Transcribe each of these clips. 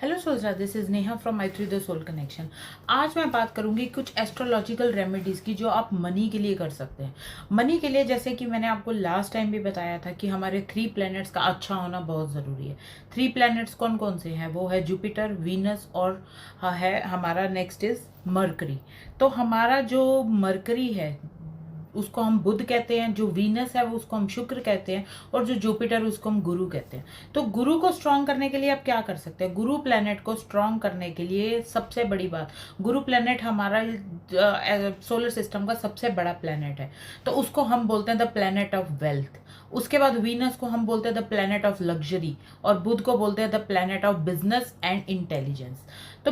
Hello soldier, this is Neha from my through the soul connection. आज मैं बात करूंगी कुछ एस्ट्रोलॉजिकल रेमेडीज़ की जो आप मनी के लिए कर सकते हैं। मनी के लिए जैसे कि मैंने आपको लास्ट टाइम भी बताया था कि हमारे 3 प्लैनेट्स का अच्छा होना बहुत ज़रूरी है। 3 प्लैनेट्स कौन कौन से हैं? वो है जुपिटर, वीनस और है हमारा नेक्स्ट इज़ मरकरी। तो हमारा जो मरकरी है उसको हम बुध कहते हैं, जो वीनस है वो उसको हम शुक्र कहते हैं, और जो जुपिटर उसको हम गुरु कहते हैं। तो गुरु को स्ट्रांग करने के लिए आप क्या कर सकते हैं? गुरु प्लैनेट को स्ट्रांग करने के लिए सबसे बड़ी बात, गुरु प्लैनेट हमारा सोलर सिस्टम का सबसे बड़ा प्लैनेट है, तो उसको हम बोलते हैं द प्लैनेट ऑफ वेल्थ। उसके बाद वीनस को हम बोलते हैं द प्लैनेट ऑफ लग्जरी, और बुध को बोलते हैं the planet of business and intelligence. तो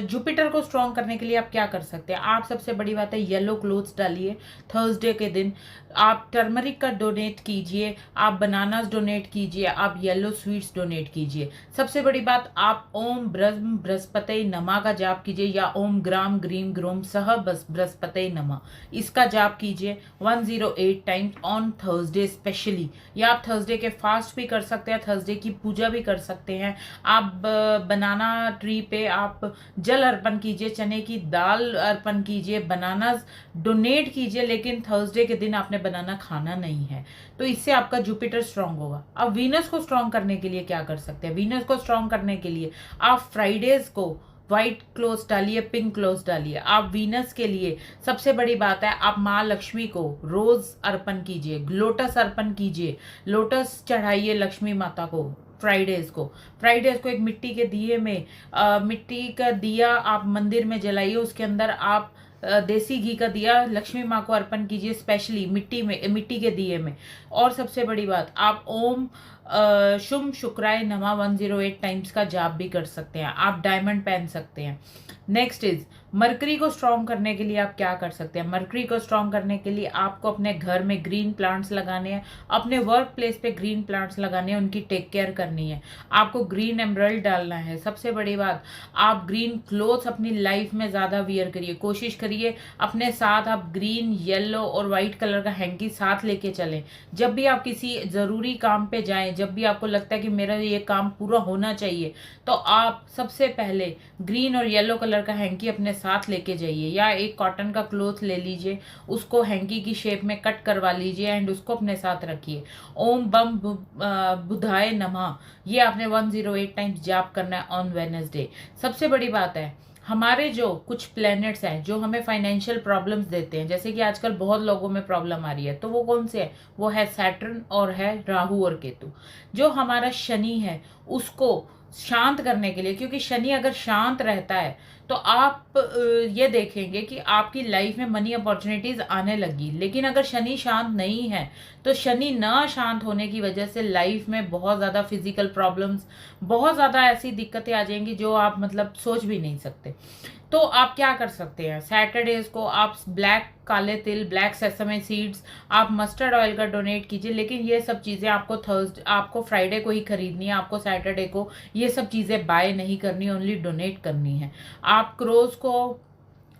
जुपिटर को स्ट्रॉन्ग करने के लिए आप क्या कर सकते हैं? आप सबसे बड़ी बात है येलो क्लोथ्स डालिए थर्सडे के दिन। आप टर्मरिक का डोनेट कीजिए, आप बनानास डोनेट कीजिए, आप येलो स्वीट्स डोनेट कीजिए। सबसे बड़ी बात, आप ओम ब्रह्म बृहस्पति नमा का जाप कीजिए, या ओम ग्राम ग्रीम ग्रोम सह बृहस्पति नमा, इसका जाप कीजिए 108 टाइम्स ऑन थर्सडे स्पेशली। या आप थर्सडे के फास्ट भी कर सकते हैं, थर्सडे की पूजा भी कर सकते हैं। आप बनाना ट्री पे आप जल अर्पण कीजिए, चने की दाल अर्पण कीजिए, बनाना डोनेट कीजिए, लेकिन थर्सडे के दिन आपने बनाना खाना नहीं है। तो इससे आपका जुपिटर स्ट्रांग होगा। अब वीनस को स्ट्रांग करने के लिए क्या कर सकते हैं? वीनस को स्ट्रांग करने के लिए आप फ्राइडेज को व्हाइट क्लोथ्स डालिए, पिंक क्लोथ्स डालिए। आप वीनस के लिए सबसे बड़ी बात है, आप माँ लक्ष्मी को रोज अर्पण कीजिए, लोटस अर्पण कीजिए, लोटस चढ़ाइए लक्ष्मी माता को। फ्राइडेज को एक मिट्टी के दिए में मिट्टी का दिया आप मंदिर में जलाइए, उसके अंदर आप देसी घी का दिया लक्ष्मी माँ को अर्पण कीजिए, स्पेशली मिट्टी के दिए में। और सबसे बड़ी बात, आप ओम शुम शुक्राय नमा 108 टाइम्स का जाप भी कर सकते हैं। आप डायमंड पहन सकते हैं। नेक्स्ट इज मरकरी को स्ट्रॉन्ग करने के लिए आप क्या कर सकते हैं? मरकरी को स्ट्रॉन्ग करने के लिए आपको अपने घर में ग्रीन प्लांट्स लगाने हैं, अपने वर्क प्लेस पे ग्रीन प्लांट्स लगाने हैं, उनकी टेक केयर करनी है। आपको ग्रीन एमरल्ड डालना है। सबसे बड़ी बात, आप ग्रीन क्लोथ्स अपनी लाइफ में ज़्यादा वियर करिए। कोशिश करिए अपने साथ आप ग्रीन, येलो और वाइट कलर का हैंकी साथ लेके चलें। जब भी आप किसी ज़रूरी काम पे जाएं, जब भी आपको लगता है कि मेरा ये काम पूरा होना चाहिए, तो आप सबसे पहले ग्रीन और येलो कलर का हैंकी अपने साथ लेके जाइए, या एक कॉटन का क्लोथ ले लीजिए, उसको हैंकी की शेप में कट करवा लीजिए एंड उसको अपने साथ रखिए। ओम बम बुधाय नमः, ये आपने 108 टाइम्स जाप करना है ऑन वेडनेसडे। सबसे बड़ी बात है, हमारे जो कुछ प्लैनेट्स हैं जो हमें फाइनेंशियल प्रॉब्लम्स देते हैं, जैसे कि आजकल बहुत लोगों में प्रॉब्लम आ रही है, तो वो कौन से है? वो है सैटर्न और है राहु और केतु। जो हमारा शनि है उसको शांत करने के लिए, क्योंकि शनि अगर शांत रहता है तो आप ये देखेंगे कि आपकी लाइफ में मनी अपॉर्चुनिटीज आने लगी। लेकिन अगर शनि शांत नहीं है, तो शनि ना शांत होने की वजह से लाइफ में बहुत ज़्यादा फिजिकल प्रॉब्लम्स, बहुत ज़्यादा ऐसी दिक्कतें आ जाएंगी जो आप मतलब सोच भी नहीं सकते। तो आप क्या कर सकते हैं? सैटरडेज को आप ब्लैक काले तिल, ब्लैक सेसमे सीड्स, आप मस्टर्ड ऑयल का डोनेट कीजिए। लेकिन ये सब चीज़ें आपको फ्राइडे को ही खरीदनी है, आपको सैटरडे को ये सब चीज़ें बाय नहीं करनी, ओनली डोनेट करनी है। आप क्रोज को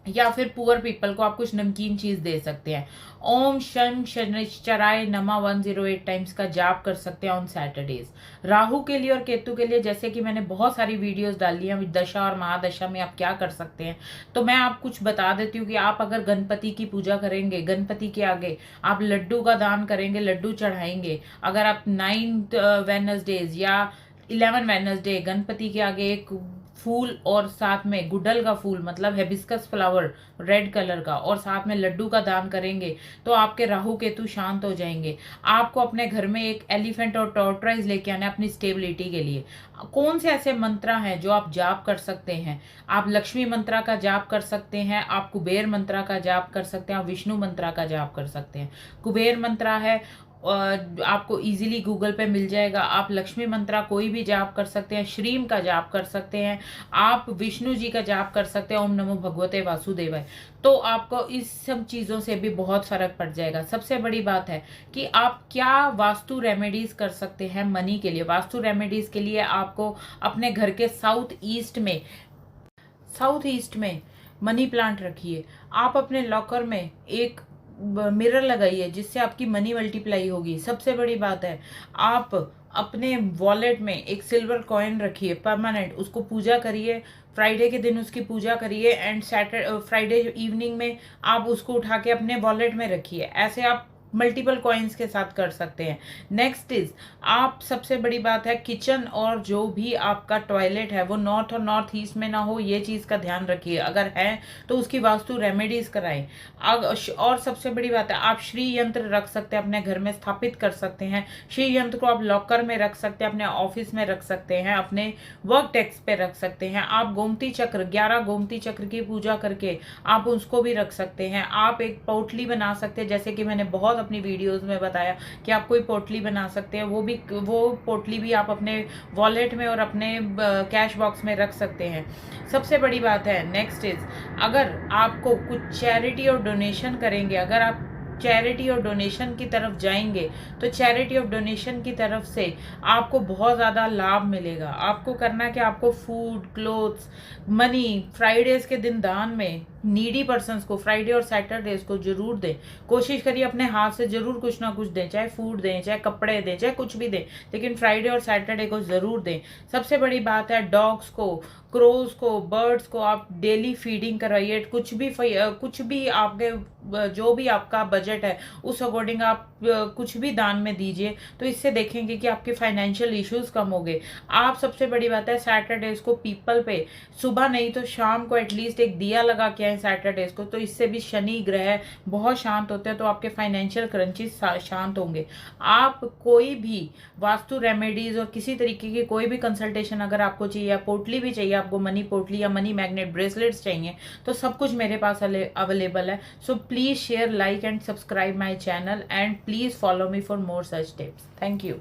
या फिर पुअर पीपल को आप कुछ नमकीन चीज दे सकते हैं। ओम शम शनिश्चराय नमा 108 टाइम्स का जाप कर सकते हैं ऑन सैटरडेज। राहु के लिए और केतु के लिए जैसे कि मैंने बहुत सारी वीडियोस डाली हैं दशा और महादशा में आप क्या कर सकते हैं, तो मैं आप कुछ बता देती हूँ कि आप अगर गणपति की पूजा करेंगे, गणपति के आगे आप लड्डू का दान करेंगे, लड्डू चढ़ाएंगे। अगर आप 9 वेडनेसडेज या 11 वेडनेसडे गणपति के आगे एक फूल और साथ में गुड़हल का फूल, मतलब हिबिस्कस फ्लावर रेड कलर का, और साथ में लड्डू का दान करेंगे, तो आपके राहु केतु शांत हो जाएंगे। आपको अपने घर में एक एलिफेंट और टॉर्टोइज लेके आना है अपनी स्टेबिलिटी के लिए। कौन से ऐसे मंत्र हैं जो आप जाप कर सकते हैं? आप लक्ष्मी मंत्रा का जाप कर सकते हैं, आप कुबेर मंत्रा का जाप कर सकते हैं, आप विष्णु मंत्रा का जाप कर सकते हैं। कुबेर मंत्रा है, आपको इजीली गूगल पे मिल जाएगा। आप लक्ष्मी मंत्रा कोई भी जाप कर सकते हैं, श्रीम का जाप कर सकते हैं, आप विष्णु जी का जाप कर सकते हैं, ओम नमो भगवते वासुदेवाय। तो आपको इस सब चीज़ों से भी बहुत फर्क पड़ जाएगा। सबसे बड़ी बात है कि आप क्या वास्तु रेमेडीज कर सकते हैं मनी के लिए। वास्तु रेमेडीज के लिए आपको अपने घर के साउथ ईस्ट में मनी प्लांट रखिए। आप अपने लॉकर में एक मिरर लगाइए जिससे आपकी मनी मल्टीप्लाई होगी। सबसे बड़ी बात है, आप अपने वॉलेट में एक सिल्वर कॉइन रखिए परमानेंट, उसको पूजा करिए, फ्राइडे के दिन उसकी पूजा करिए एंड सैटरडे फ्राइडे इवनिंग में आप उसको उठा के अपने वॉलेट में रखिए। ऐसे आप मल्टीपल कॉइन्स के साथ कर सकते हैं। नेक्स्ट इज, आप सबसे बड़ी बात है किचन और जो भी आपका टॉयलेट है वो नॉर्थ और नॉर्थ ईस्ट में ना हो, ये चीज़ का ध्यान रखिए। अगर है तो उसकी वास्तु रेमेडीज कराएं। और सबसे बड़ी बात है, आप श्री यंत्र रख सकते हैं, अपने घर में स्थापित कर सकते हैं। श्री यंत्र को आप लॉकर में रख सकते हैं, अपने ऑफिस में रख सकते हैं, अपने वर्क डेस्क पे रख सकते हैं। आप गोमती चक्र 11 गोमती चक्र की पूजा करके आप उसको भी रख सकते हैं। आप एक पोटली बना सकते हैं, जैसे कि मैंने बहुत अपनी वीडियोस में बताया कि आप कोई पोटली बना सकते हैं। वो पोटली भी आप अपने वॉलेट में और अपने कैश बॉक्स में रख सकते हैं। सबसे बड़ी बात है नेक्स्ट इज, अगर आपको कुछ चैरिटी और डोनेशन करेंगे, अगर आप चैरिटी और डोनेशन की तरफ जाएंगे तो चैरिटी और डोनेशन की तरफ से आपको बहुत ज़्यादा लाभ मिलेगा। आपको करना है कि आपको फूड, क्लोथ्स, मनी फ्राइडेज के दिन दान में नीडी पर्सन्स को फ्राइडे और सैटरडेज को जरूर दें। कोशिश करिए अपने हाथ से जरूर कुछ ना कुछ दें, चाहे फूड दें, चाहे कपड़े दें, चाहे कुछ भी दें, लेकिन फ्राइडे और सैटरडे को जरूर दें। सबसे बड़ी बात है, डॉग्स को, क्रोज को, बर्ड्स को आप डेली फीडिंग करवाइए। कुछ भी आपके जो भी आपका बजट है उस अकॉर्डिंग आप कुछ भी दान में दीजिए, तो इससे देखेंगे कि आपके फाइनेंशियल इश्यूज कम हो गए। आप सबसे बड़ी बात है, सैटरडेज को पीपल पे सुबह नहीं तो शाम को एटलीस्ट एक दिया लगा के आए सैटरडेज को, तो इससे भी शनि ग्रह बहुत शांत होते हैं, तो आपके फाइनेंशियल क्रंचेस शांत होंगे। आप कोई भी वास्तु रेमेडीज और किसी तरीके की कोई भी कंसल्टेशन अगर आपको चाहिए, या पोटली भी चाहिए आपको, मनी पोटली या मनी मैग्नेट ब्रेसलेट्स चाहिए, तो सब कुछ मेरे पास अवेलेबल है। So please share, like and subscribe my channel and please follow me for more such tips. Thank you.